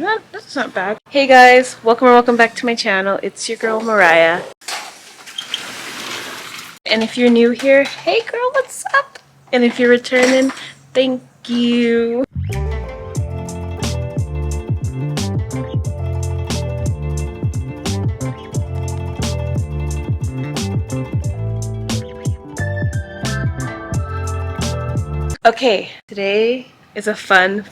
That's not bad. Hey guys, welcome back to my channel. It's your girl Mariah. And if you're new here, hey girl, what's up? And if you're returning, thank you. Okay, today is a fun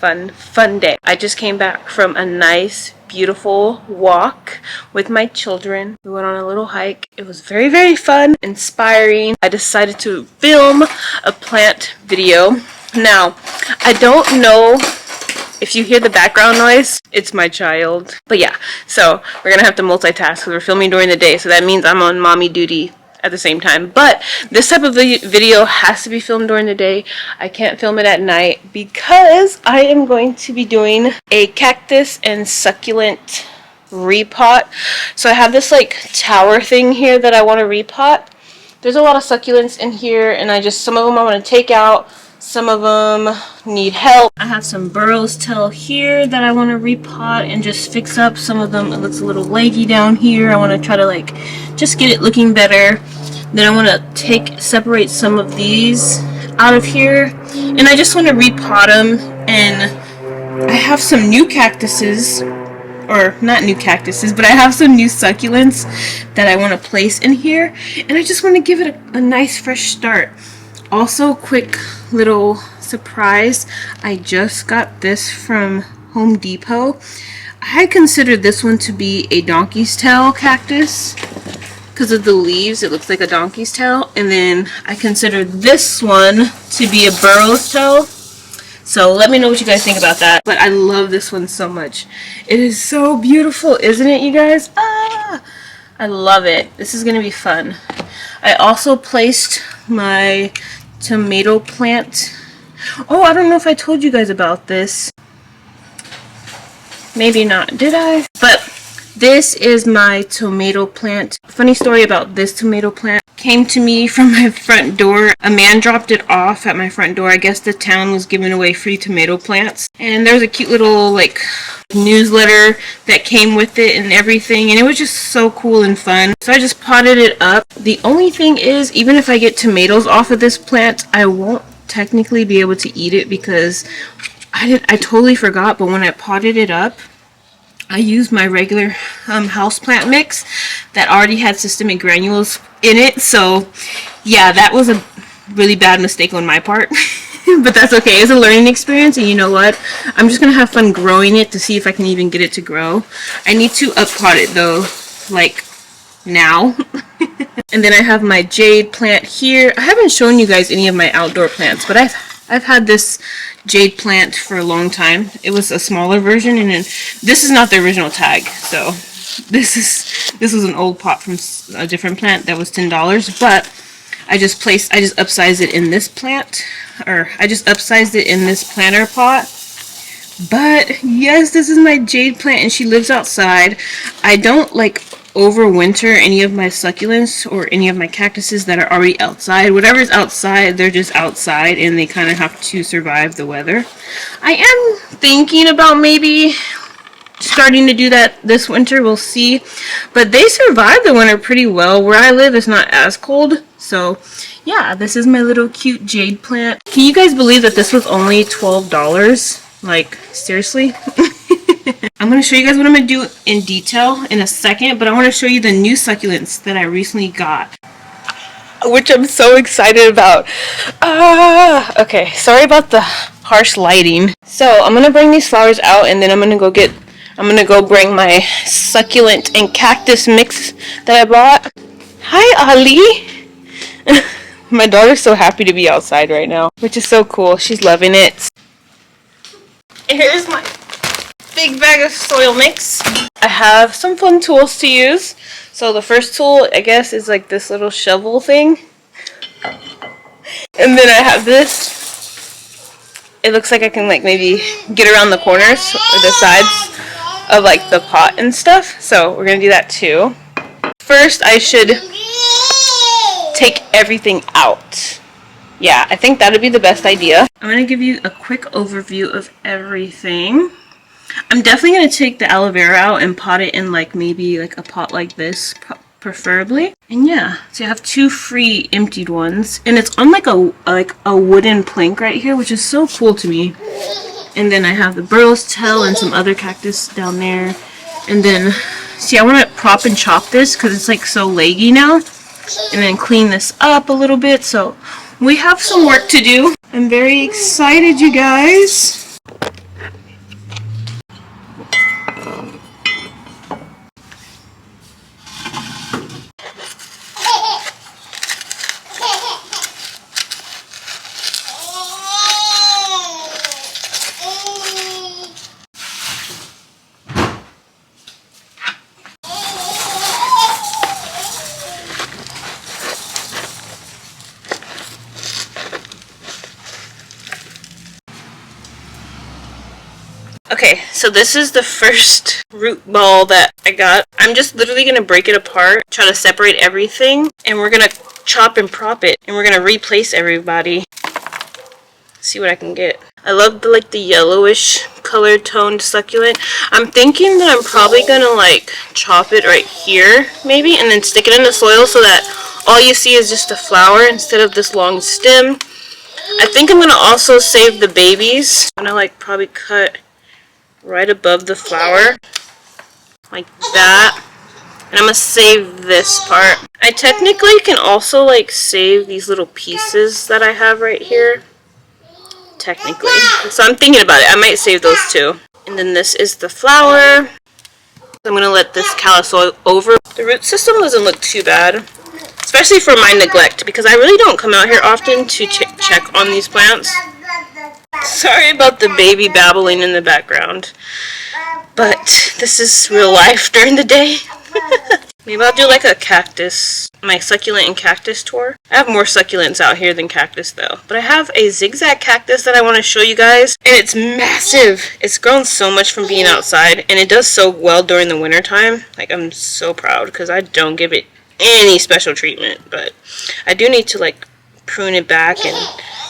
day. I just came back from a nice, beautiful walk with my children. We went on a little hike. It was very fun, inspiring. I decided to film a plant video. Now, I don't know if you hear the background noise, it's my child. But yeah, so we're gonna have to multitask because we're filming during the day, so that means I'm on mommy duty at the same time. But this type of video has to be filmed during the day. I can't film it at night because I am going to be doing a cactus and succulent repot. So I have this like tower thing here that I want to repot. There's a lot of succulents in here, and some of them I want to take out. Some of them need help. I have some burrows tail here that I want to repot and just fix up. Some of them, it looks a little leggy down here. I want to try to like just get it looking better. Then I want to separate some of these out of here, and I just want to repot them. And I have some new cactuses, or not new cactuses, but I have some new succulents that I want to place in here, and I just want to give it a nice fresh start. Also, quick little surprise, I just got this from Home Depot. I consider this one to be a donkey's tail cactus because of the leaves. It looks like a donkey's tail. And then I consider this one to be a burro's tail. So let me know what you guys think about that. But I love this one so much. It is so beautiful, isn't it, you guys? Ah, I love it. This is going to be fun. I also placed my tomato plant. Oh, I don't know if I told you guys about this. Maybe not, did I? But this is my tomato plant. Funny story about this tomato plant. Came to me from my front door. A man dropped it off at my front door. I guess the town was giving away free tomato plants. And there's a cute little like newsletter that came with it and everything. And it was just so cool and fun. So I just potted it up. The only thing is, even if I get tomatoes off of this plant, I won't technically be able to eat it because I totally forgot. But when I potted it up, I used my regular houseplant mix that already had systemic granules in it. So yeah, that was a really bad mistake on my part. But that's okay. It's a learning experience, and you know what? I'm just gonna have fun growing it to see if I can even get it to grow. I need to uppot it though, like now. And then I have my jade plant here. I haven't shown you guys any of my outdoor plants, but I've had this jade plant for a long time. It was a smaller version, and then this is not the original tag. So this was an old pot from a different plant that was $10, but I just upsized it in this plant, or I just upsized it in this planter pot. But yes, this is my jade plant, and she lives outside. I don't like overwinter any of my succulents or any of my cactuses that are already outside. Whatever's outside, they're just outside, and they kind of have to survive the weather. I am thinking about maybe starting to do that this winter. We'll see. But they survive the winter pretty well. Where I live, it's not as cold. So yeah, this is my little cute jade plant. Can you guys believe that this was only $12? Like, seriously? I'm going to show you guys what I'm going to do in detail in a second, but I want to show you the new succulents that I recently got, which I'm so excited about. Okay, sorry about the harsh lighting. So I'm going to bring these flowers out, and then I'm going to go bring my succulent and cactus mix that I bought. Hi, Ali. My daughter's so happy to be outside right now, which is so cool. She's loving it. Here's my big bag of soil mix. I have some fun tools to use. So the first tool, I guess, is like this little shovel thing. And then I have this. It looks like I can like maybe get around the corners or the sides of like the pot and stuff. So we're gonna do that too. First, I should take everything out. Yeah, I think that would be the best idea. I'm gonna give you a quick overview of everything. I'm definitely going to take the aloe vera out and pot it in like maybe like a pot like this, preferably. And yeah, so you have 2 free emptied ones. And it's on like a wooden plank right here, which is so cool to me. And then I have the burl's tail and some other cactus down there. And then, see, I want to prop and chop this because it's like so leggy now. And then clean this up a little bit. So we have some work to do. I'm very excited, you guys. Okay, so this is the first root ball that I got. I'm just literally going to break it apart, try to separate everything, and we're going to chop and prop it, and we're going to replace everybody. See what I can get. I love the yellowish colored toned succulent. I'm thinking that I'm probably going to like chop it right here, maybe, and then stick it in the soil so that all you see is just a flower instead of this long stem. I think I'm going to also save the babies. I'm going to like probably cut right above the flower, like that. And I'm gonna save this part. I technically can also like save these little pieces that I have right here. Technically. So I'm thinking about it. I might save those too. And then this is the flower. I'm gonna let this callus over. The root system doesn't look too bad, especially for my neglect, because I really don't come out here often to check on these plants. Sorry about the baby babbling in the background, but this is real life during the day. Maybe I'll do like a cactus, my succulent and cactus tour. I have more succulents out here than cactus though, but I have a zigzag cactus that I want to show you guys, and it's massive. It's grown so much from being outside, and it does so well during the winter time. Like, I'm so proud because I don't give it any special treatment, but I do need to like prune it back and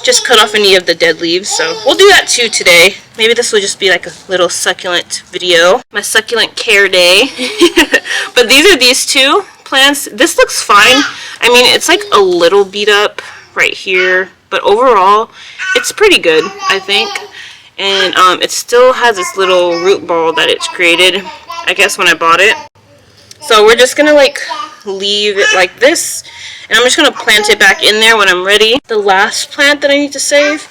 just cut off any of the dead leaves, so we'll do that too today. Maybe this will just be like a little succulent video, my succulent care day. But these 2 plants. This looks fine. I mean, it's like a little beat up right here, but overall it's pretty good, I think. And it still has this little root ball that it's created, I guess, when I bought it. So we're just gonna like leave it like this, and I'm just gonna plant it back in there when I'm ready. The last plant that I need to save.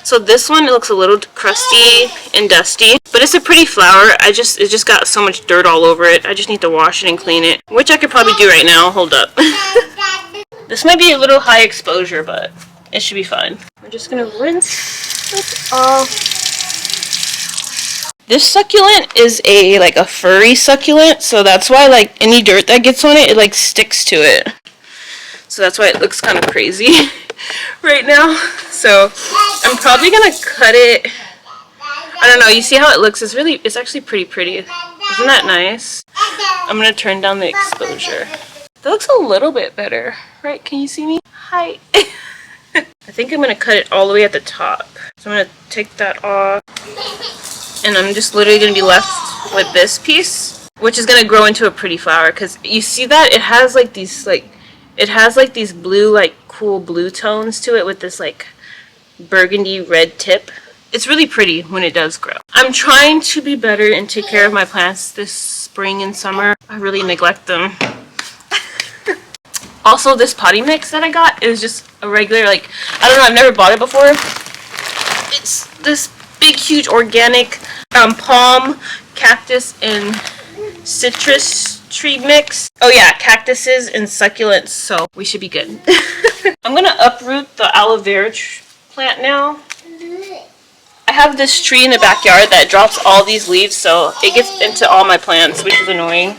So this one, it looks a little crusty and dusty, but it's a pretty flower. It just got so much dirt all over it. I just need to wash it and clean it, which I could probably do right now. Hold up. This might be a little high exposure, but it should be fine. We're just gonna rinse this off. This succulent is a furry succulent, so that's why like any dirt that gets on it, it like sticks to it. So that's why it looks kind of crazy right now. So I'm probably gonna cut it. I don't know, you see how it looks? It's actually pretty. Isn't that nice? I'm gonna turn down the exposure. That looks a little bit better, right? Can you see me? Hi. I think I'm gonna cut it all the way at the top. So I'm gonna take that off. And I'm just literally going to be left with this piece, which is going to grow into a pretty flower, because you see that it has like these blue, like cool blue tones to it with this like burgundy red tip. It's really pretty when it does grow. I'm trying to be better and take care of my plants this spring and summer. I really neglect them. Also, this potting mix that I got is just a regular, like, I don't know, I've never bought it before. It's this big, huge organic palm, cactus, and citrus tree mix. Oh yeah, cactuses and succulents, so we should be good. I'm gonna uproot the aloe vera plant now. I have this tree in the backyard that drops all these leaves, so it gets into all my plants, which is annoying.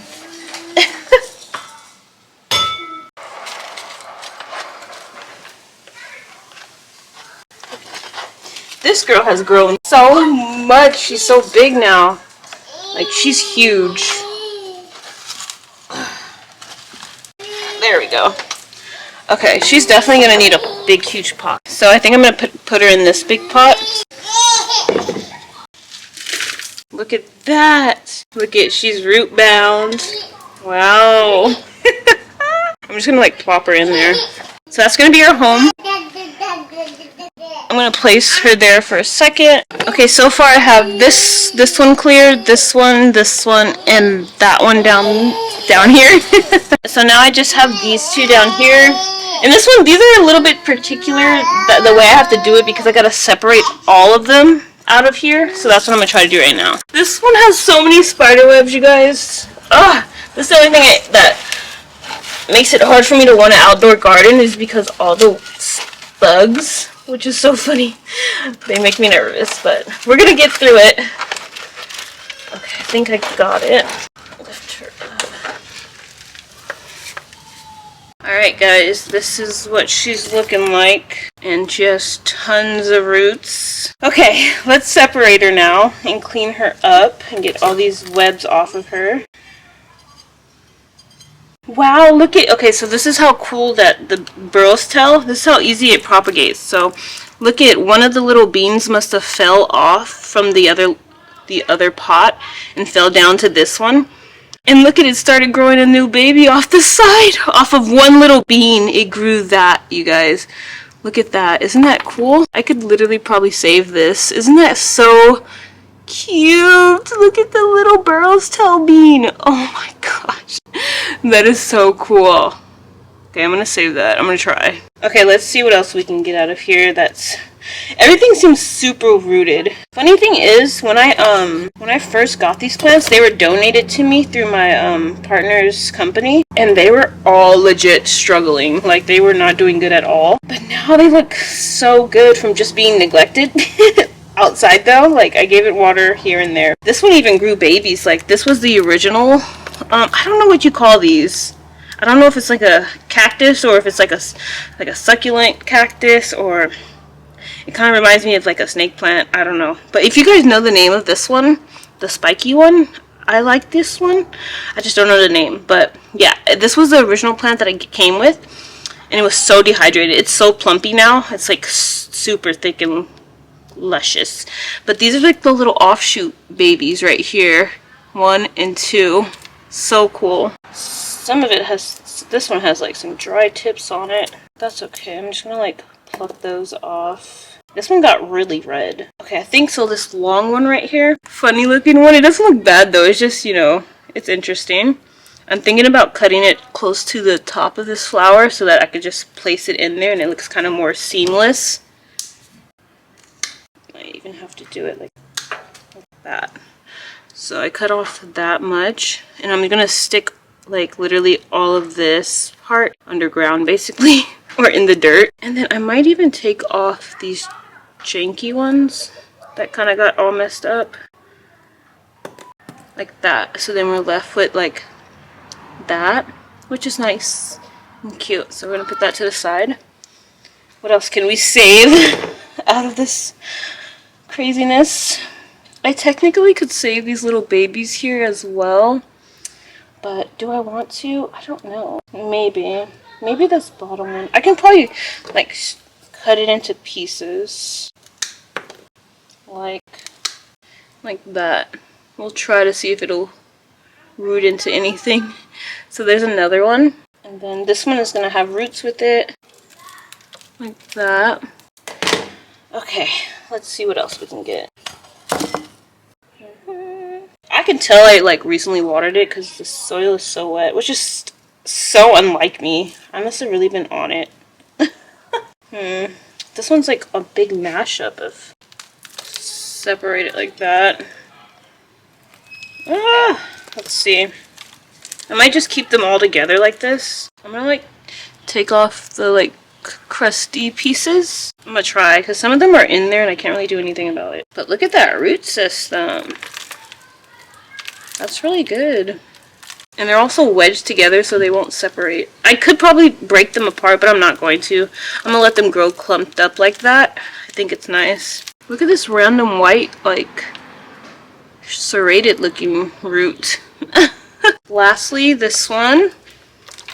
This girl has grown so much. She's so big now. Like, she's huge. There we go. Okay, she's definitely going to need a big, huge pot. So I think I'm going to put her in this big pot. Look at that. Look at, she's root bound. Wow. I'm just gonna like plop her in there. So that's gonna be her home. I'm gonna place her there for a second. Okay, so far I have this one cleared, this one, and that one down here. So now I just have these two down here. And this one, these are a little bit particular, the way I have to do it, because I gotta separate all of them out of here. So that's what I'm gonna try to do right now. This one has so many spider webs, you guys. Ugh, this is the only thing that makes it hard for me to want an outdoor garden, is because all the bugs, which is so funny. They make me nervous, but we're gonna get through it. Okay, I think I got it. Lift her up. Alright guys, this is what she's looking like, and just tons of roots. Okay, let's separate her now and clean her up and get all these webs off of her. Wow, look at, okay, so this is how cool that the burrows tell. This is how easy it propagates. So look at, one of the little beans must have fell off from the other pot and fell down to this one. And look at it, started growing a new baby off the side. Off of one little bean, it grew that, you guys. Look at that. Isn't that cool? I could literally probably save this. Isn't that so cute? Look at the little burrows tail bean. Oh my gosh. That is so cool. Okay, I'm gonna save that. I'm gonna try. Okay, let's see what else we can get out of here. Everything seems super rooted. Funny thing is, when I first got these plants, they were donated to me through my partner's company, and they were all legit struggling. Like, they were not doing good at all. But now they look so good from just being neglected. Outside though, like, I gave it water here and there. This one even grew babies. Like, this was the original. I don't know what you call these. I don't know if it's like a cactus or if it's like a succulent cactus, or it kind of reminds me of like a snake plant. I don't know. But if you guys know the name of this one, the spiky one, I like this one. I just don't know the name. But yeah, this was the original plant that I came with, and it was so dehydrated. It's so plumpy now. It's like super thick and luscious. But these are like the little offshoot babies right here. 1 and 2. So cool. Some of it has, this one has like some dry tips on it. That's okay. I'm just gonna like pluck those off. This one got really red. Okay, I think so. This long one right here, funny looking one. It doesn't look bad though. It's just, you know, it's interesting. I'm thinking about cutting it close to the top of this flower so that I could just place it in there and it looks kind of more seamless. I even have to do it like that. So I cut off that much, and I'm gonna stick like literally all of this part underground basically, or in the dirt. And then I might even take off these janky ones that kind of got all messed up like that. So then we're left with like that, which is nice and cute. So we're gonna put that to the side. What else can we save out of this craziness? I technically could save these little babies here as well, but do I want to? I don't know. Maybe this bottom one. I can probably like cut it into pieces like that. We'll try to see if it'll root into anything. So there's another one, and then this one is gonna have roots with it like that. Okay, let's see what else we can get. I can tell I like recently watered it because the soil is so wet, which is so unlike me. I must have really been on it. This one's like a big mashup of, separate it like that. Let's see. I might just keep them all together like this. I'm gonna like take off the like crusty pieces. I'm gonna try because some of them are in there and I can't really do anything about it. But look at that root system. That's really good. And they're also wedged together so they won't separate. I could probably break them apart, but I'm not going to. I'm gonna let them grow clumped up like that. I think it's nice. Look at this random white, like, serrated looking root. Lastly, this one.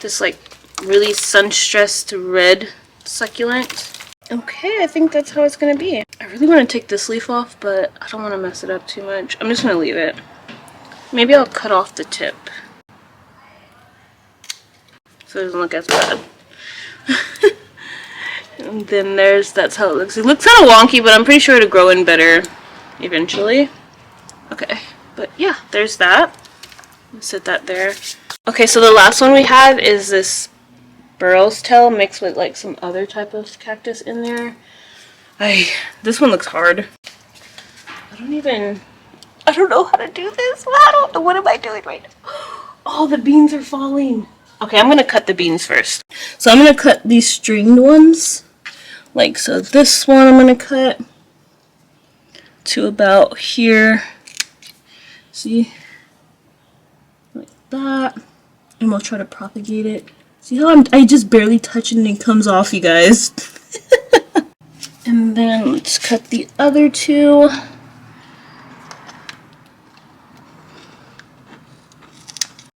This like really sun-stressed red succulent. Okay, I think that's how it's gonna be. I really want to take this leaf off, but I don't want to mess it up too much. I'm just gonna leave it. Maybe I'll cut off the tip so it doesn't look as bad. And then that's how it looks. It looks kind of wonky, but I'm pretty sure it'll grow in better eventually. Okay, but yeah, there's that. Let's set that there. Okay, so the last one we have is this burrow's tail mixed with like some other type of cactus in there. This one looks hard. I don't know how to do this. What am I doing right now? Oh, the beans are falling. Okay, I'm gonna cut the beans first. So I'm gonna cut these stringed ones. Like so, this one I'm gonna cut to about here. See? Like that. And we'll try to propagate it. See how I just barely touch it and it comes off, you guys. And then let's cut the other two.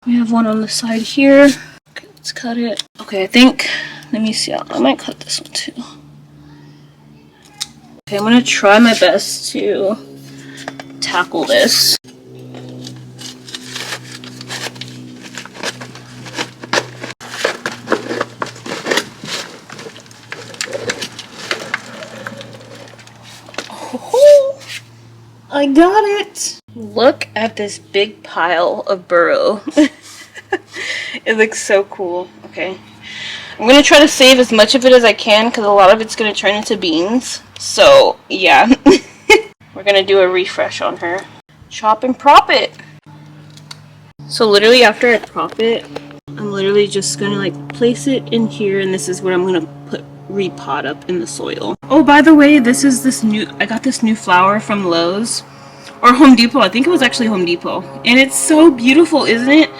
We have one on the side here. Okay, let's cut it. Okay, let me see, I might cut this one too. Okay, I'm gonna try my best to tackle this. Oh, I got it! Look at this big pile of burrow. It looks so cool. Okay. I'm gonna try to save as much of it as I can because a lot of it's gonna turn into beans. So, yeah. We're gonna do a refresh on her. Chop and prop it! So literally after I prop it, I'm literally just gonna like place it in here, and this is where I'm gonna repot up in the soil. Oh, by the way, I got this new flower from Lowe's. Or Home Depot. I think it was actually Home Depot. And it's so beautiful, isn't it?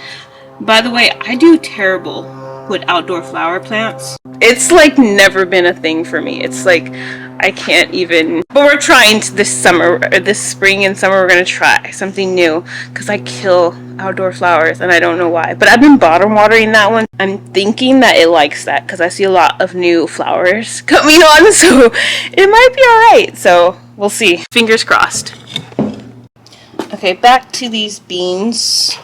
By the way, I do terrible with outdoor flower plants. It's like never been a thing for me. It's like I can't even. But we're trying this summer, or this spring and summer, we're gonna try something new because I kill outdoor flowers and I don't know why. But I've been bottom watering that one. I'm thinking that it likes that because I see a lot of new flowers coming on, so it might be alright. So we'll see. Fingers crossed. Okay, back to these beans.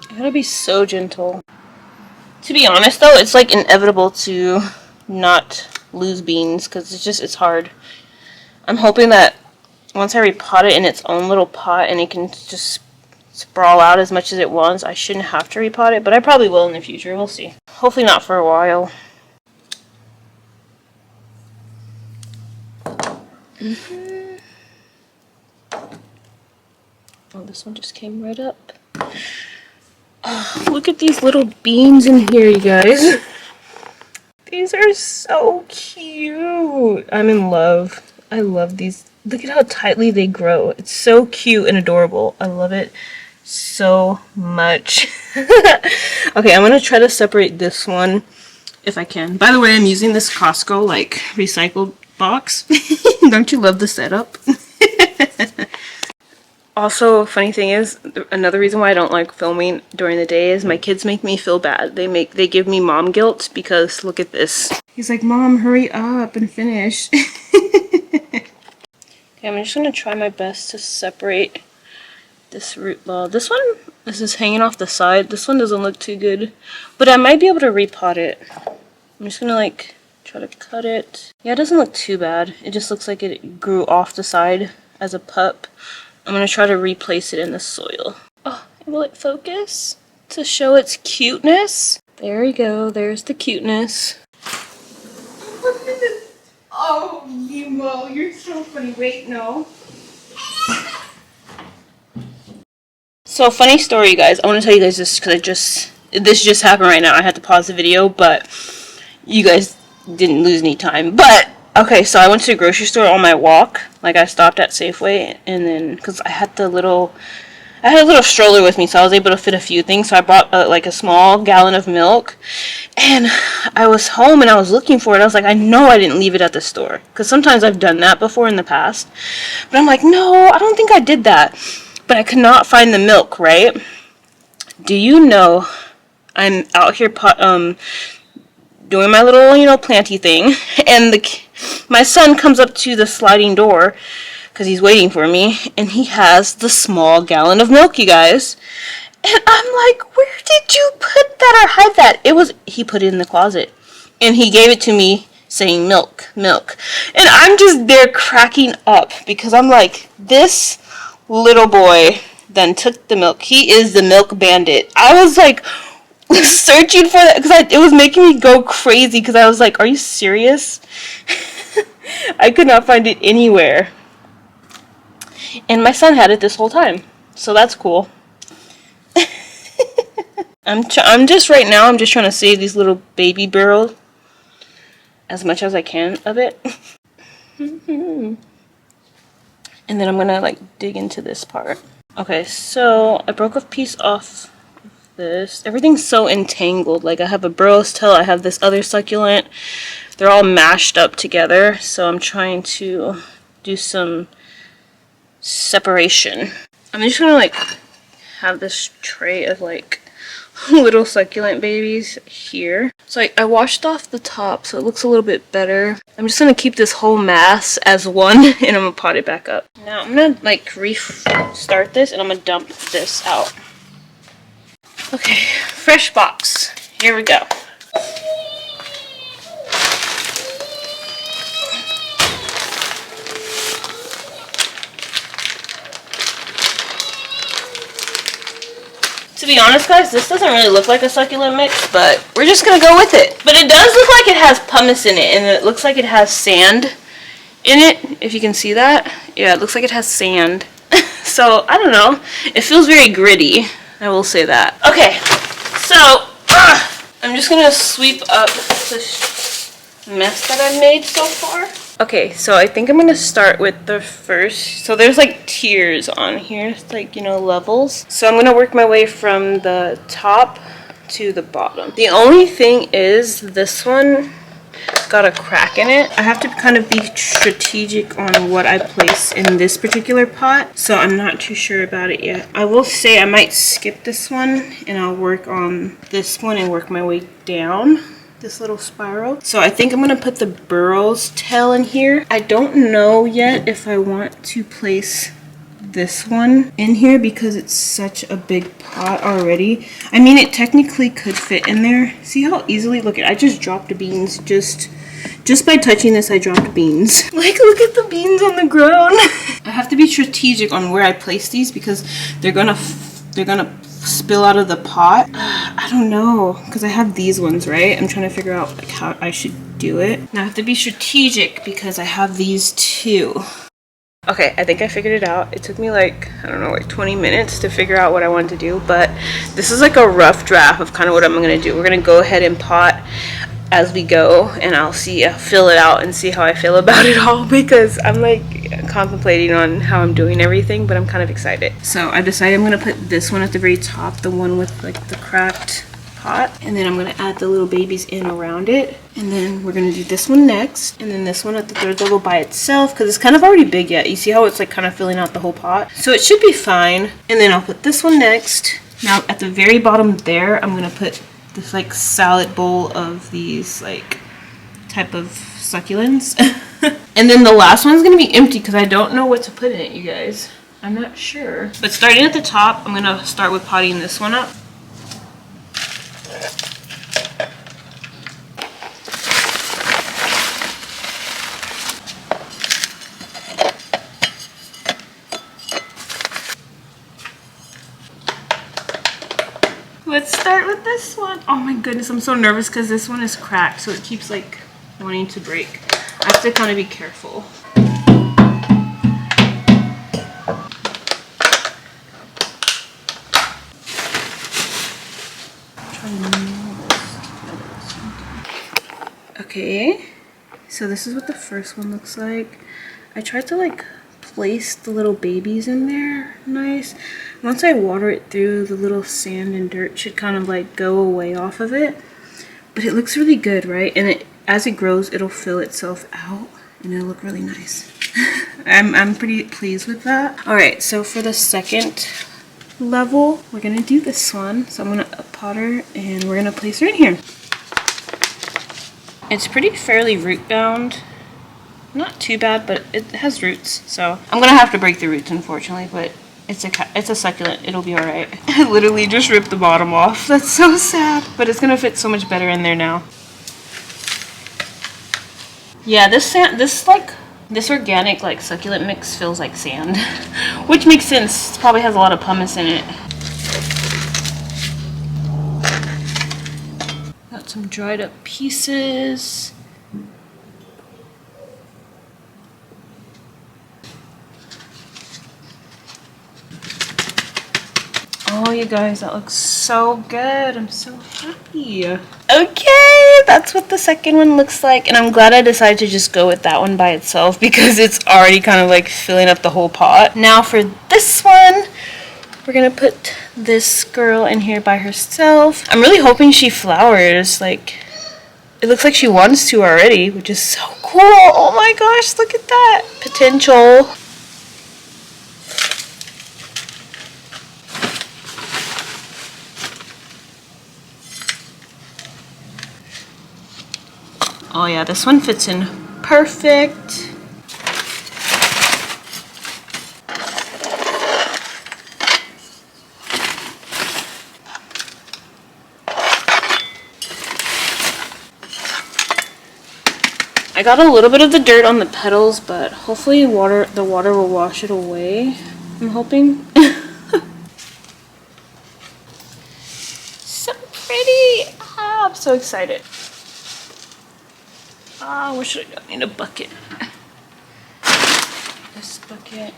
I gotta be so gentle. To be honest though, it's like inevitable to not lose beans because it's hard. I'm hoping that once I repot it in its own little pot and it can just sprawl out as much as it wants, I shouldn't have to repot it, but I probably will in the future. We'll see. Hopefully not for a while. Oh, this one just came right up. Oh, look at these little beans in here, you guys. These are so cute. I'm in love. I love these. Look at how tightly they grow. It's so cute and adorable. I love it so much. Okay, I'm gonna try to separate this one if I can. By the way, I'm using this Costco like recycled box. Don't you love the setup? Also, funny thing is, another reason why I don't like filming during the day is my kids make me feel bad. They give me mom guilt because look at this. He's like, Mom, hurry up and finish. Okay, I'm just gonna try my best to separate this root ball. This is hanging off the side. This one doesn't look too good, but I might be able to repot it. I'm just gonna like try to cut it. Yeah, it doesn't look too bad. It just looks like it grew off the side as a pup. I'm gonna try to replace it in the soil. Oh, will it focus to show its cuteness? There we go. There's the cuteness. Oh, Nemo, you're so funny. Wait, no. So, funny story, you guys. I want to tell you guys this because this just happened right now. I had to pause the video, but you guys didn't lose any time. But okay, so I went to the grocery store on my walk. Like, I stopped at Safeway, and then because I had a little stroller with me, so I was able to fit a few things. So I bought like a small gallon of milk, and I was home and I was looking for it. I was like, I know I didn't leave it at the store because sometimes I've done that before in the past, but I'm like, no, I don't think I did that. But I could not find the milk, right? Do you know I'm out here doing my little, you know, planty thing, and my son comes up to the sliding door because he's waiting for me, and he has the small gallon of milk, you guys. And I'm like, where did you put that or hide that? He put it in the closet, and he gave it to me saying milk, milk. And I'm just there cracking up because I'm like, this little boy then took the milk. He is the milk bandit. I was like searching for that because it was making me go crazy because I was like, are you serious? I could not find it anywhere. And my son had it this whole time. So that's cool. I'm just right now, I'm just trying to save these little baby barrels as much as I can of it. And then I'm gonna like dig into this part. Okay, so I broke a piece off this. Everything's so entangled. Like I have a burrow's tail, I have this other succulent. They're all mashed up together. So I'm trying to do some separation. I'm just gonna like have this tray of like little succulent babies here. So I washed off the top so it looks a little bit better. I'm just gonna keep this whole mass as one and I'm gonna pot it back up. Now I'm gonna like restart this and I'm gonna dump this out. Okay, fresh box. Here we go. To be honest, guys, this doesn't really look like a succulent mix, but we're just gonna go with it. But it does look like it has pumice in it, and it looks like it has sand in it, if you can see that. Yeah, it looks like it has sand. So, I don't know. It feels very gritty, I will say that. Okay, so, I'm just gonna sweep up this mess that I've made so far. Okay, so I think I'm gonna start with the first. So there's like tiers on here, it's like, you know, levels. So I'm gonna work my way from the top to the bottom. The only thing is this one got a crack in it. I have to kind of be strategic on what I place in this particular pot, so I'm not too sure about it yet. I will say I might skip this one and I'll work on this one and work my way down this little spiral. So I think I'm gonna put the burrow's tail in here. I don't know yet if I want to place this one in here because it's such a big pot already. I mean, it technically could fit in there. See how easily, look at, I just dropped beans. Just by touching this, I dropped beans. Like, look at the beans on the ground. I have to be strategic on where I place these because they're gonna spill out of the pot. I don't know, because I have these ones, right? I'm trying to figure out like how I should do it. Now I have to be strategic because I have these two. Okay, I think I figured it out. It took me like, I don't know, like 20 minutes to figure out what I wanted to do, but this is like a rough draft of kind of what I'm gonna do. We're gonna go ahead and pot as we go, and I'll fill it out and see how I feel about it all, because I'm like contemplating on how I'm doing everything, but I'm kind of excited. So I decided I'm gonna put this one at the very top, the one with like the cracked pot, and then I'm gonna add the little babies in around it, and then we're gonna do this one next, and then this one at the third level by itself, because it's kind of already big yet. You see how it's like kind of filling out the whole pot, so it should be fine. And then I'll put this one next. Now at the very bottom there, I'm gonna put this like salad bowl of these like type of succulents. And then the last one's gonna be empty because I don't know what to put in it, you guys. I'm not sure. But starting at the top, I'm gonna start with potting this one up. Let's start with this one. Oh my goodness, I'm so nervous because this one is cracked, so it keeps like wanting to break. I have to kind of be careful. Okay, so this is what the first one looks like. I tried to like place the little babies in there nice. Once I water it through, the little sand and dirt should kind of like go away off of it. But it looks really good, right? And as it grows, it'll fill itself out and it'll look really nice. I'm pretty pleased with that. All right, so for the second level, we're gonna do this one. So I'm gonna pot her and we're gonna place her in here. It's fairly root bound. Not too bad, but it has roots. So I'm gonna have to break the roots, unfortunately, but it's a succulent. It'll be all right. I literally just ripped the bottom off. That's so sad, but it's gonna fit so much better in there now. Yeah, this organic like succulent mix feels like sand, which makes sense. It probably has a lot of pumice in it. Got some dried up pieces. Oh, you guys, that looks so good. I'm so happy. Okay, that's what the second one looks like. And I'm glad I decided to just go with that one by itself because it's already kind of like filling up the whole pot. Now for this one, we're going to put this girl in here by herself. I'm really hoping she flowers. Like, it looks like she wants to already, which is so cool. Oh my gosh, look at that potential. Oh yeah, this one fits in perfect. I got a little bit of the dirt on the petals, but hopefully the water will wash it away. I'm hoping. So pretty! Ah, I'm so excited. Ah, what should I do? I need a bucket. This bucket.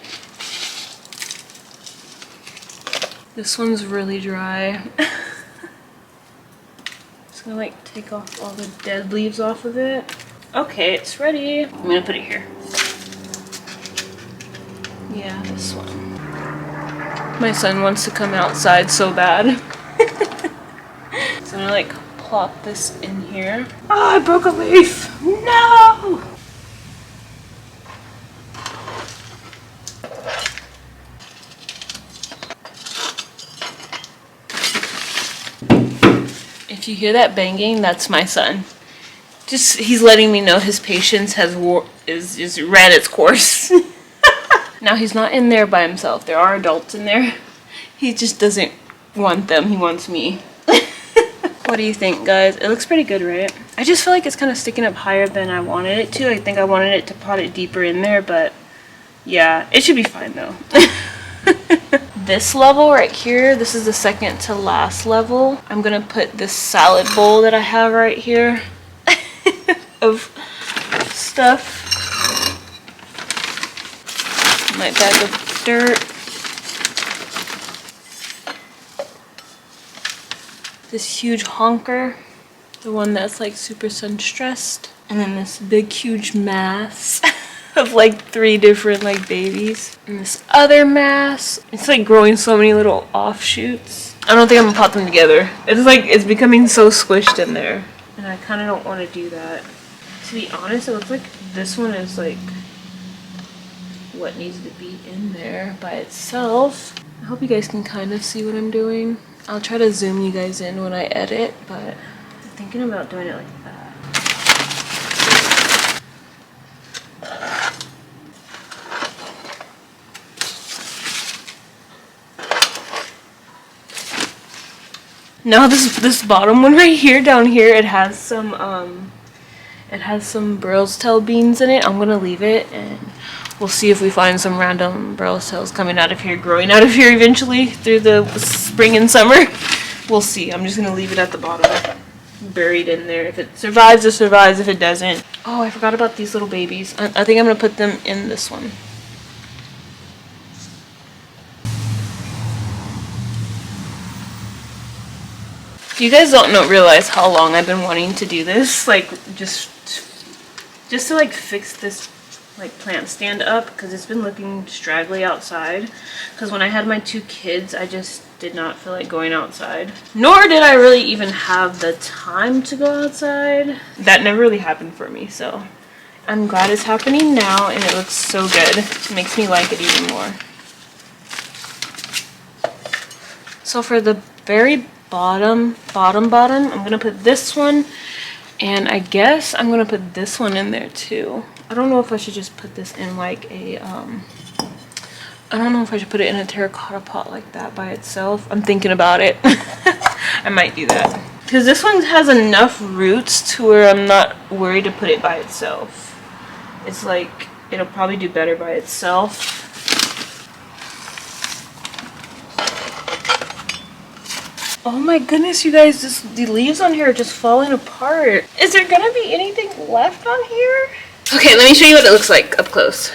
This one's really dry. Just gonna like take off all the dead leaves off of it. Okay, it's ready. I'm gonna put it here. Yeah, this one. My son wants to come outside so bad. So I'm gonna like plop this in here. Oh, I broke a leaf. No! If you hear that banging, that's my son. Just he's letting me know his patience has ran its course. Now he's not in there by himself. There are adults in there. He just doesn't want them. He wants me. What do you think, guys? It looks pretty good, right? I just feel like it's kind of sticking up higher than I wanted it to. I think I wanted it to pot it deeper in there, but yeah, it should be fine though. This level right here, this is the second to last level. I'm gonna put this salad bowl that I have right here of stuff. My bag of dirt. This huge honker, the one that's like super sun stressed, and then this big huge mass of like 3 different like babies, and this other mass. It's like growing so many little offshoots. I don't think I'm gonna pot them together. It's like it's becoming so squished in there, and I kind of don't want to do that. To be honest, it looks like this one is like what needs to be in there by itself. I hope you guys can kind of see what I'm doing. I'll try to zoom you guys in when I edit, but I'm thinking about doing it like that. Now this bottom one right here, down here, it has some Burl's tail beans in it. I'm gonna leave it and we'll see if we find some random Burl's tails coming out of here, growing out of here eventually through the spring and summer. We'll see. I'm just gonna leave it at the bottom, buried in there. If it survives, it survives. If it doesn't, oh, I forgot about these little babies. I think I'm gonna put them in this one. You guys don't realize how long I've been wanting to do this, like just to like fix this like plant stand up, because it's been looking straggly outside, because when I had my 2 kids I just did not feel like going outside, nor did I really even have the time to go outside. That never really happened for me, so I'm glad it's happening now, and it looks so good. It makes me like it even more. So for the very bottom, I'm gonna put this one, and I guess I'm gonna put this one in there too. I don't know if I should just put this in like a, I don't know if I should put it in a terracotta pot like that by itself. I'm thinking about it. I might do that. Because this one has enough roots to where I'm not worried to put it by itself. It's like, it'll probably do better by itself. Oh my goodness, you guys, the leaves on here are just falling apart. Is there gonna be anything left on here? Okay, let me show you what it looks like up close.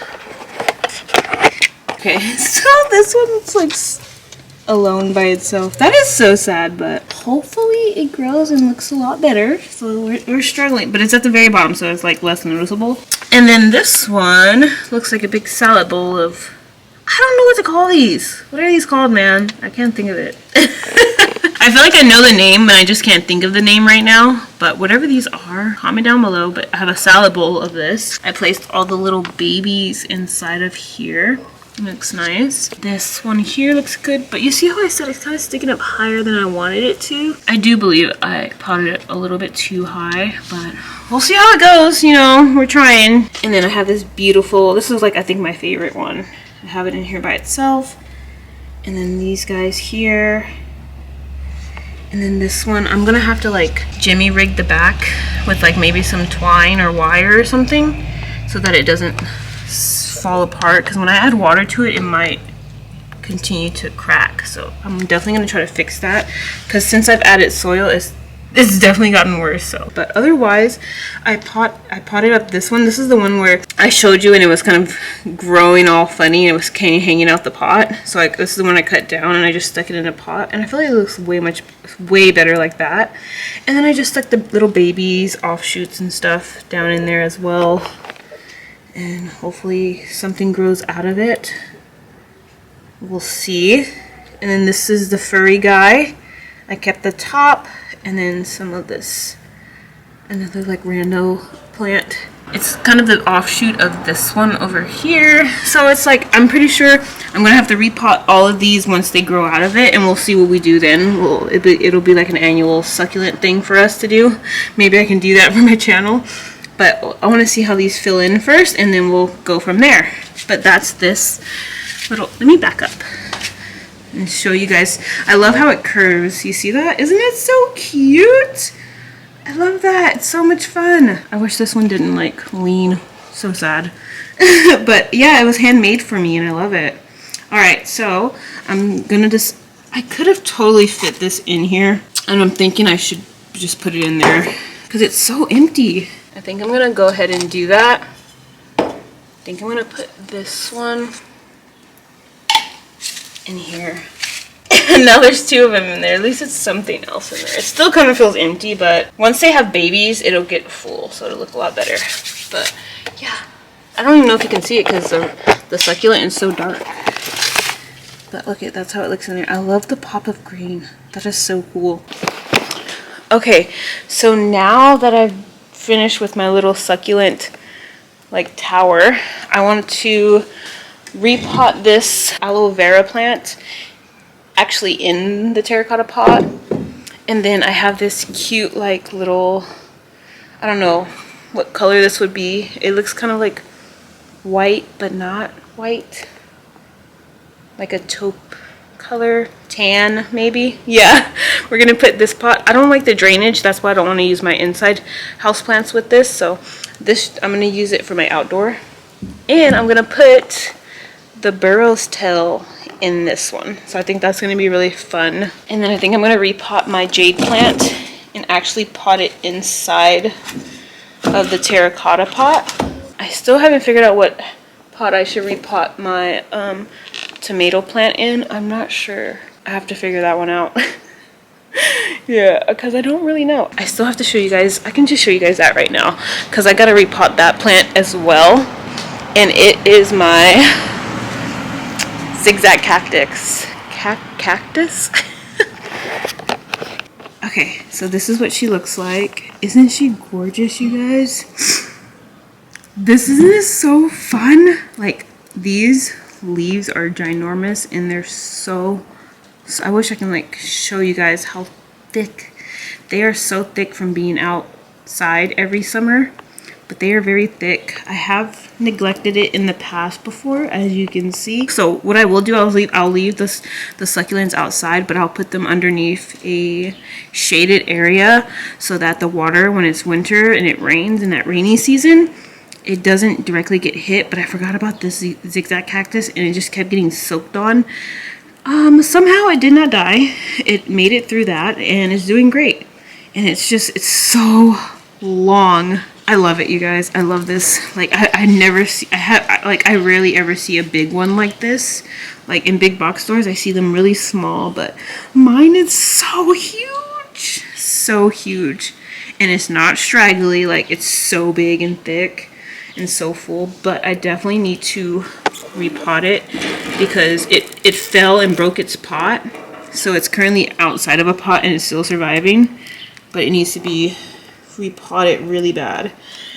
Okay, so this one looks like alone by itself. That is so sad, but hopefully it grows and looks a lot better. So we're struggling, but it's at the very bottom, so it's like less noticeable. And then this one looks like a big salad bowl of, I don't know what to call these. What are these called, man? I can't think of it. I feel like I know the name, but I just can't think of the name right now. But whatever these are, comment down below. But I have a salad bowl of this. I placed all the little babies inside of here. It looks nice. This one here looks good, but you see how I said it's kind of sticking up higher than I wanted it to? I do believe I potted it a little bit too high, but we'll see how it goes. You know, we're trying. And then I have this beautiful, this is like, I think my favorite one. I have it in here by itself. And then these guys here. And then this one, I'm gonna have to like jimmy rig the back with like maybe some twine or wire or something so that it doesn't fall apart, because when I add water to it, it might continue to crack. So I'm definitely gonna try to fix that, because since I've added soil, it's definitely gotten worse. So, but otherwise, I potted up this one. This is the one where I showed you and it was kind of growing all funny and it was kind of hanging out the pot. So this is the one I cut down and I just stuck it in a pot, and I feel like it looks way better like that. And then I just stuck the little babies, offshoots and stuff down in there as well, and hopefully something grows out of it. We'll see. And then this is the furry guy. I kept the top, and then some of this, another like rando plant. It's kind of the offshoot of this one over here. So it's like, I'm pretty sure I'm gonna have to repot all of these once they grow out of it, and we'll see what we do then. It'll be like an annual succulent thing for us to do. Maybe I can do that for my channel, but I want to see how these fill in first, and then we'll go from there. But that's this little, let me back up and show you guys. I love how it curves. You see that? Isn't it so cute? I love that. It's so much fun. I wish this one didn't like lean. So sad. But yeah, it was handmade for me and I love it. Alright, so I'm gonna just, I could have totally fit this in here, and I'm thinking I should just put it in there because it's so empty. I think I'm gonna go ahead and do that. I think I'm gonna put this one in here. Now there's two of them in there. At least it's something else in there. It still kind of feels empty, but once they have babies, it'll get full, so it'll look a lot better. But yeah, I don't even know if you can see it because the succulent is so dark. But look at, that's how it looks in there. I love the pop of green. That is so cool. Okay, so now that I've finished with my little succulent like tower, I want to repot this aloe vera plant actually in the terracotta pot. And then I have this cute like little, I don't know what color this would be. It looks kind of like white but not white, like a taupe color, tan maybe. Yeah, we're gonna put this pot. I don't like the drainage, that's why I don't want to use my inside houseplants with this. So this, I'm gonna use it for my outdoor, and I'm gonna put the burrow's tail in this one. So I think that's going to be really fun. And then I think I'm going to repot my jade plant and actually pot it inside of the terracotta pot. I still haven't figured out what pot I should repot my tomato plant in. I'm not sure. I have to figure that one out. Yeah, because I don't really know. I still have to show you guys. I can just show you guys that right now because I got to repot that plant as well. And it is my zigzag cactus. Cactus? Okay, so this is what she looks like. Isn't she gorgeous, you guys? This is so fun. Like, these leaves are ginormous and they're so So I wish I can like show you guys how thick. They are so thick from being outside every summer, but they are very thick. I have neglected it in the past before, as you can see. So what I will do, I'll leave the succulents outside, but I'll put them underneath a shaded area so that the water, when it's winter and it rains in that rainy season, it doesn't directly get hit. But I forgot about this zigzag cactus and it just kept getting soaked on. Somehow it did not die. It made it through that and it's doing great. And it's so long. I love it, you guys. I love this. Like I rarely ever see a big one like this. Like in big box stores, I see them really small, but mine is so huge. So huge. And it's not straggly, like it's so big and thick and so full. But I definitely need to repot it because it fell and broke its pot. So it's currently outside of a pot and it's still surviving, but it needs to be repotted really bad.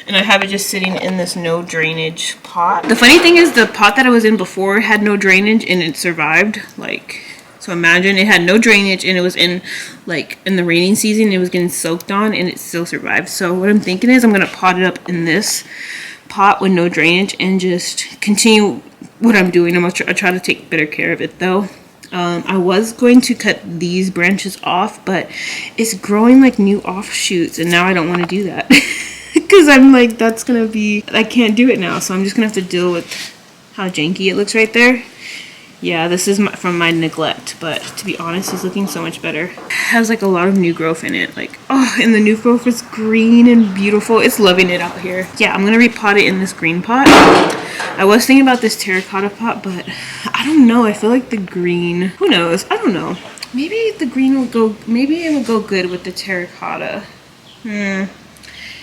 And I have it just sitting in this no drainage pot. The funny thing is the pot that I was in before had no drainage and it survived. Like, so imagine it had no drainage and it was in the raining season, it was getting soaked on and it still survived. So what I'm thinking is I'm gonna pot it up in this pot with no drainage and just continue what I'm doing. I try to take better care of it though. I was going to cut these branches off, but it's growing like new offshoots and now I don't want to do that because I'm like, that's gonna be, I can't do it now, so I'm just gonna have to deal with how janky it looks right there. Yeah, this is from my neglect, but to be honest, it's looking so much better. It has like a lot of new growth in it, like, oh, and the new growth is green and beautiful. It's loving it out here. Yeah, I'm gonna repot it in this green pot. I was thinking about this terracotta pot, but I don't know. I feel like the green, who knows? I don't know. Maybe the green will go, maybe it will go good with the terracotta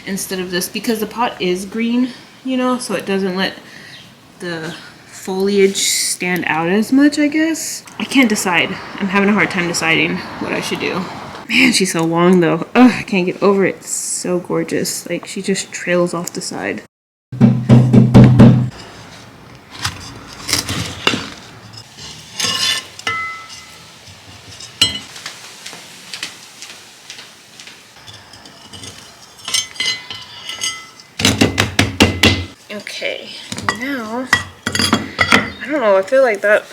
instead of this, because the pot is green, you know, so it doesn't let the foliage stand out as much, I guess. I can't decide. I'm having a hard time deciding what I should do. Man, she's so long though. Ugh, I can't get over it. It's so gorgeous. Like, she just trails off the side. Okay, now I don't know, I feel like that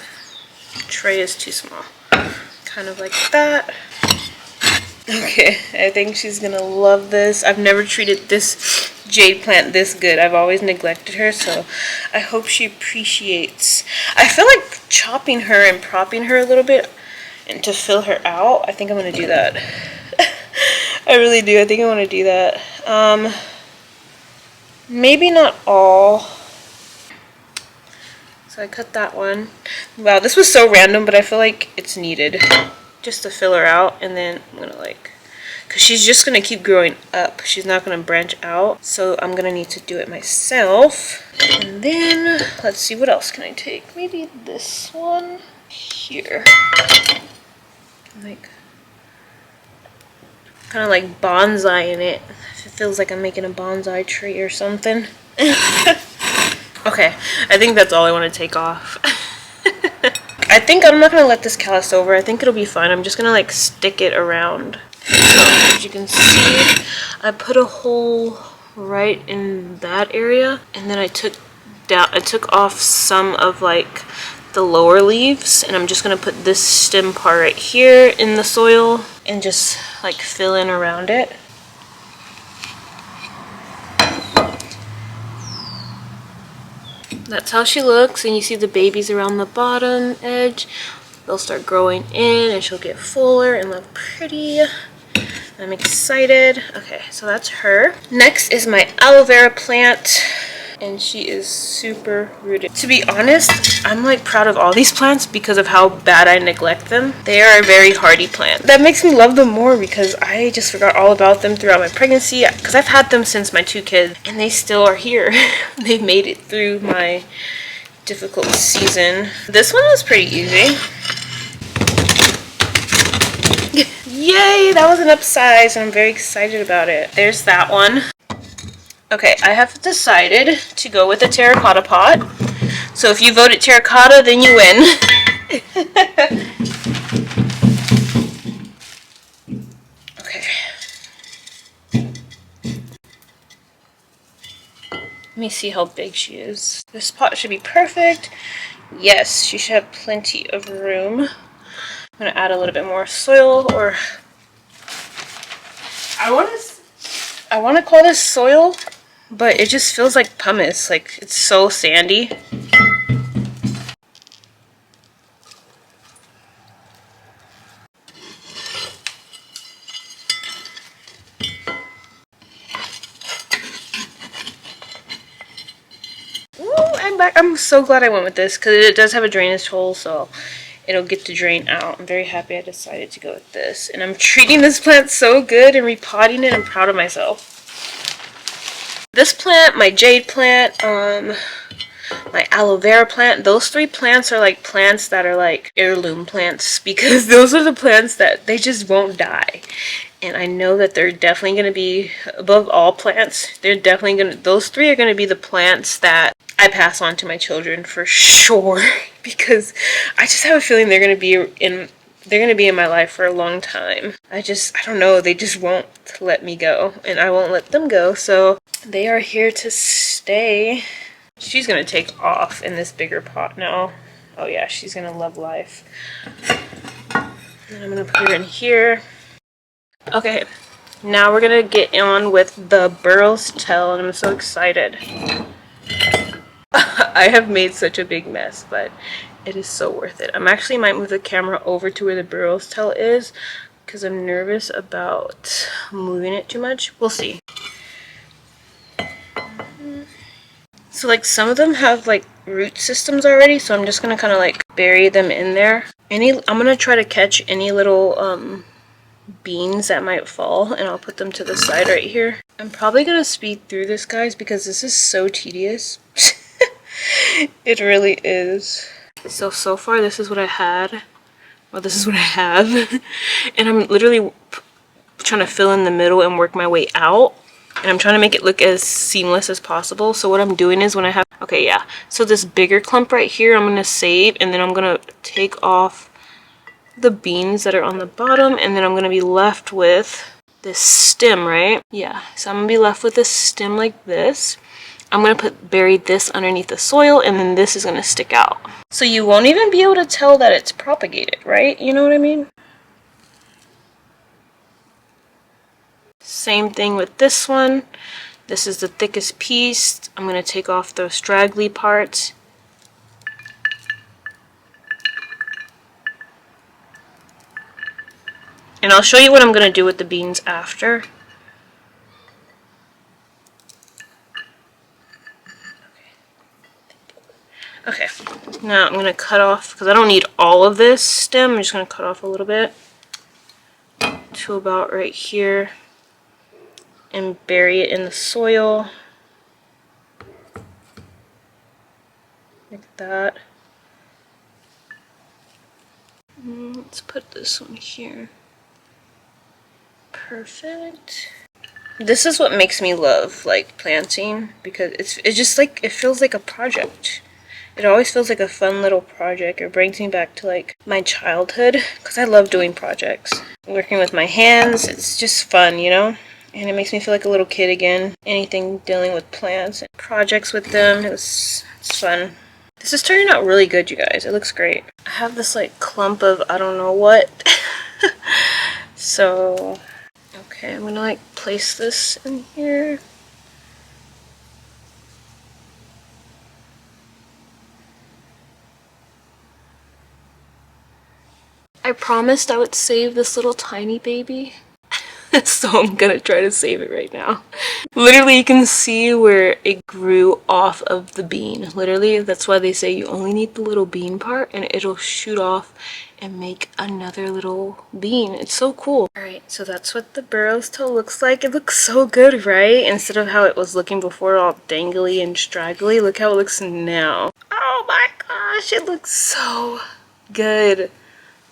tray is too small. Kind of like that. Okay, I think she's gonna love this. I've never treated this jade plant this good. I've always neglected her, so I hope she appreciates. I feel like chopping her and propping her a little bit and to fill her out. I think I'm gonna do that. I really do. I think I want to do that. Maybe not all. So I cut that one. Wow, this was so random, but I feel like it's needed just to fill her out. And then I'm gonna because she's just gonna keep growing up. She's not gonna branch out. So I'm gonna need to do it myself. And then let's see, what else can I take? Maybe this one here. Like, kind of like bonsai in it. It feels like I'm making a bonsai tree or something. Okay, I think that's all I want to take off. I think I'm not going to let this callus over. I think it'll be fine. I'm just going to like stick it around. So, as you can see, I put a hole right in that area, and then I took off some of like the lower leaves, and I'm just going to put this stem part right here in the soil and just like fill in around it. That's how she looks, and you see the babies around the bottom edge. They'll start growing in and she'll get fuller and look pretty. I'm excited. Okay, so that's her. Next is my aloe vera plant, and she is super rooted. To be honest, I'm like proud of all these plants because of how bad I neglect them. They are a very hardy plant. That makes me love them more because I just forgot all about them throughout my pregnancy, because I've had them since my 2 kids and they still are here. They've made it through my difficult season. This one was pretty easy. Yay, that was an upsize and I'm very excited about it. There's that one. Okay, I have decided to go with a terracotta pot. So if you voted terracotta, then you win. me see how big she is. This pot should be perfect. Yes, she should have plenty of room. I'm gonna add a little bit more soil, or I want to call this soil, but it just feels like pumice. Like, it's so sandy. Ooh, I'm back. I'm so glad I went with this because it does have a drainage hole, so it'll get to drain out. I'm very happy I decided to go with this. And I'm treating this plant so good and repotting it. I'm proud of myself. This plant, my jade plant, my aloe vera plant, those 3 plants are like plants that are like heirloom plants, because those are the plants that they just won't die. And I know that they're definitely going to be, above all plants, they're definitely going to, those 3 are going to be the plants that I pass on to my children for sure, because I just have a feeling they're going to be in my life for a long time. I don't know, they just won't let me go, and I won't let them go, so they are here to stay. She's gonna take off in this bigger pot now. Oh yeah, she's gonna love life. And I'm gonna put her in here. Okay, now we're gonna get on with the Burrow's Tail, and I'm so excited. I have made such a big mess, but it is so worth it. I'm actually might move the camera over to where the Burrow's Tail is, because I'm nervous about moving it too much. We'll see. So like some of them have like root systems already, so I'm just gonna kind of like bury them in there. I'm gonna try to catch any little beans that might fall, and I'll put them to the side right here. I'm probably gonna speed through this, guys, because this is so tedious. It really is. So far this is what I had. Well, this is what I have. And I'm literally trying to fill in the middle and work my way out. And I'm trying to make it look as seamless as possible. So what I'm doing is when I have, okay, yeah. So this bigger clump right here, I'm going to save, and then I'm going to take off the beans that are on the bottom, and then I'm going to be left with this stem, right? Yeah, so I'm going to be left with this stem like this. I'm going to bury this underneath the soil, and then this is going to stick out. So you won't even be able to tell that it's propagated, right? You know what I mean? Same thing with this one. This is the thickest piece. I'm going to take off those straggly parts. And I'll show you what I'm going to do with the beans after. Okay, now I'm going to cut off, because I don't need all of this stem. I'm just going to cut off a little bit to about right here and bury it in the soil like that. Let's put this one here. Perfect. This is what makes me love like planting, because it's just like, it feels like a project. It always feels like a fun little project. It brings me back to like my childhood, because I love doing projects. Working with my hands, it's just fun, you know? And it makes me feel like a little kid again. Anything dealing with plants and projects with them, it's fun. This is turning out really good, you guys. It looks great. I have this like clump of I don't know what. So, okay, I'm gonna like place this in here. I promised I would save this little tiny baby. So I'm gonna try to save it right now. Literally, you can see where it grew off of the bean. Literally, that's why they say you only need the little bean part, and it'll shoot off and make another little bean. It's so cool. Alright, so that's what the Burrow's Tail looks like. It looks so good, right? Instead of how it was looking before, all dangly and straggly, look how it looks now. Oh my gosh, it looks so good.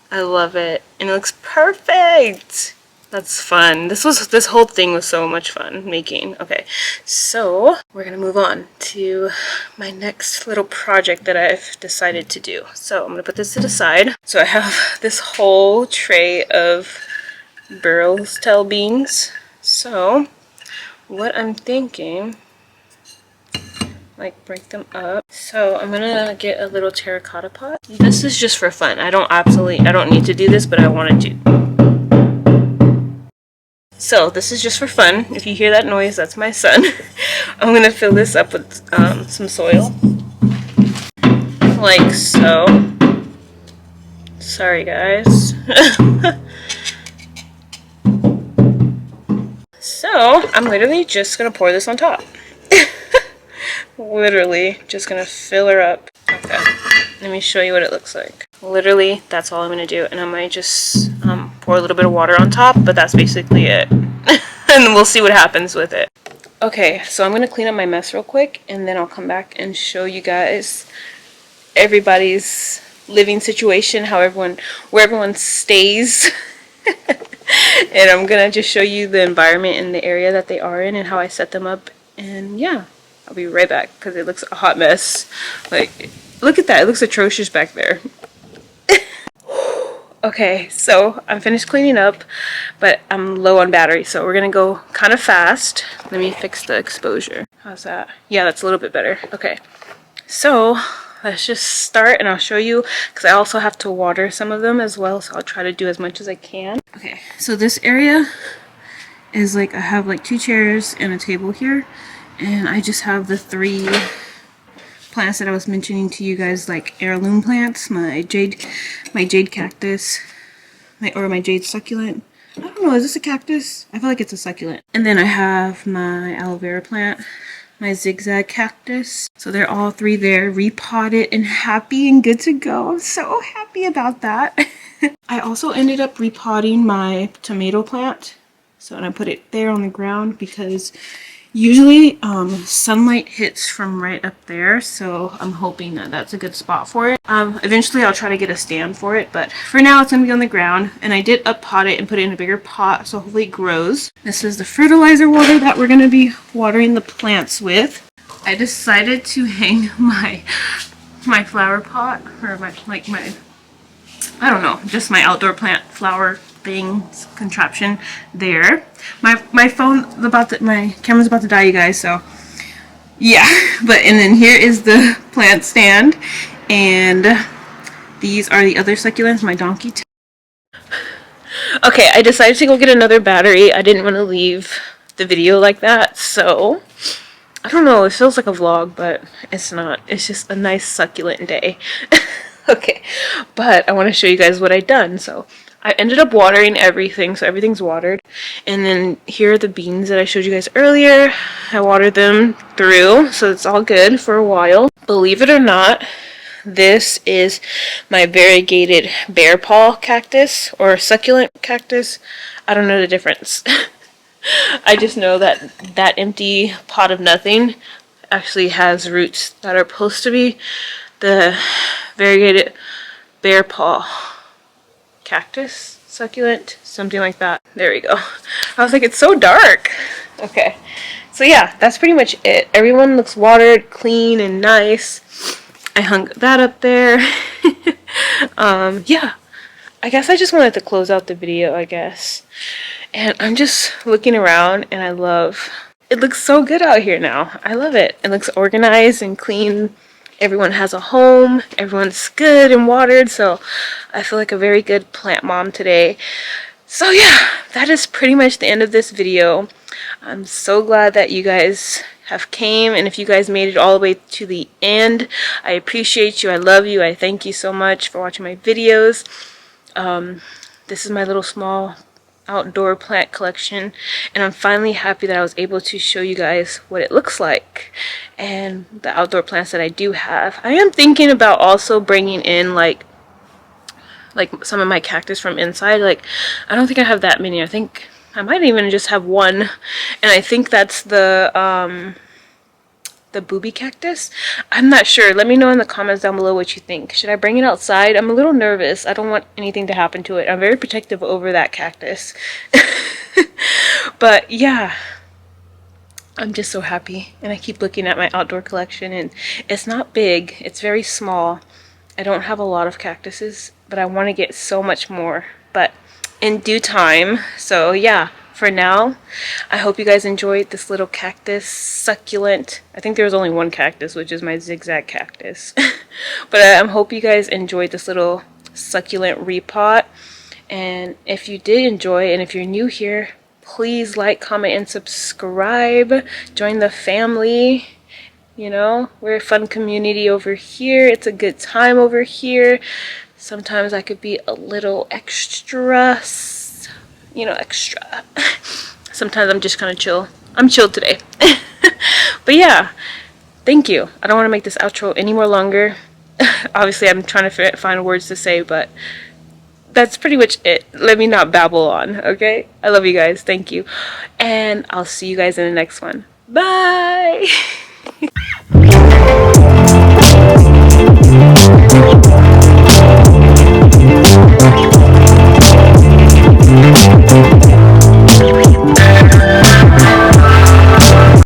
I love it. And it looks perfect. That's fun. This whole thing was so much fun making. Okay, so we're gonna move on to my next little project that I've decided to do. So I'm gonna put this to the side. So I have this whole tray of Burrow's Tail beans. So what I'm thinking like break them up. So I'm gonna get a little terracotta pot. This is just for fun. I don't need to do this, but I wanted to. So this is just for fun. If you hear that noise, that's my son. I'm gonna fill this up with some soil, like so. Sorry guys. So I'm literally just gonna pour this on top. Literally just gonna fill her up. Okay, let me show you what it looks like. Literally, that's all I'm gonna do, and I might just pour a little bit of water on top, but that's basically it. And we'll see what happens with it. Okay, so I'm gonna clean up my mess real quick, and then I'll come back and show you guys everybody's living situation, where everyone stays. And I'm gonna just show you the environment and the area that they are in and how I set them up, and yeah, I'll be right back because it looks a hot mess. Like, look at that, it looks atrocious back there. Okay, so I'm finished cleaning up, but I'm low on battery, so we're gonna go kind of fast. Let me fix the exposure. How's that? Yeah, that's a little bit better. Okay, so let's just start, and I'll show you, because I also have to water some of them as well, so I'll try to do as much as I can. Okay, so this area is like, I have like 2 chairs and a table here, and I just have the 3 plants that I was mentioning to you guys, like heirloom plants, my jade cactus, my jade succulent. I don't know, is this a cactus? I feel like it's a succulent. And then I have my aloe vera plant, my zigzag cactus. So they're all 3 there, repotted and happy and good to go. I'm so happy about that. I also ended up repotting my tomato plant. So, and I put it there on the ground because usually sunlight hits from right up there, so I'm hoping that that's a good spot for it. Eventually I'll try to get a stand for it, but for now it's going to be on the ground. And I did up pot it and put it in a bigger pot, so hopefully it grows. This is the fertilizer water that we're going to be watering the plants with. I decided to hang my flower pot, or my I don't know, just my outdoor plant flower thing contraption there. My camera's about to die, you guys, so yeah. And then here is the plant stand, and these are the other succulents, my donkey. Okay, I decided to go get another battery. I didn't want to leave the video like that, so I don't know, it feels like a vlog, but it's not. It's just a nice succulent day. Okay, but I want to show you guys what I've done. So I ended up watering everything, so everything's watered. And then here are the beans that I showed you guys earlier. I watered them through, so it's all good for a while. Believe it or not, this is my variegated bear paw cactus, or succulent cactus. I don't know the difference. I just know that that empty pot of nothing actually has roots that are supposed to be the variegated bear paw cactus succulent, something like that. There we go. I was like, it's so dark. Okay, so yeah, that's pretty much it. Everyone looks watered, clean, and nice. I hung that up there. Yeah, I guess I just wanted to close out the video, I guess. And I'm just looking around, and it looks so good out here now. I love it. It looks organized and clean. Everyone has a home, everyone's good and watered, so I feel like a very good plant mom today. So yeah, that is pretty much the end of this video. I'm so glad that you guys have came, and if you guys made it all the way to the end, I appreciate you, I love you, I thank you so much for watching my videos. This is my little small outdoor plant collection, and I'm finally happy that I was able to show you guys what it looks like and the outdoor plants that I do have. I am thinking about also bringing in like some of my cactus from inside. Like, I don't think I have that many. I think I might even just have one, and I think that's the booby cactus. I'm not sure. Let me know in the comments down below what you think. Should I bring it outside? I'm a little nervous. I don't want anything to happen to it. I'm very protective over that cactus. But yeah, I'm just so happy, and I keep looking at my outdoor collection, and it's not big. It's very small. I don't have a lot of cactuses, but I want to get so much more, but in due time. So yeah, for now. I hope you guys enjoyed this little cactus succulent. I think there was only one cactus, which is my zigzag cactus. But I hope you guys enjoyed this little succulent repot. And if you did enjoy, and if you're new here, please like, comment, and subscribe. Join the family. You know, we're a fun community over here. It's a good time over here. Sometimes I could be a little extra, you know, extra. Sometimes I'm just kind of chill. I'm chill today. But yeah, thank you. I don't want to make this outro any more longer. Obviously, I'm trying to find words to say, but that's pretty much it. Let me not babble on, okay? I love you guys. Thank you. And I'll see you guys in the next one. Bye!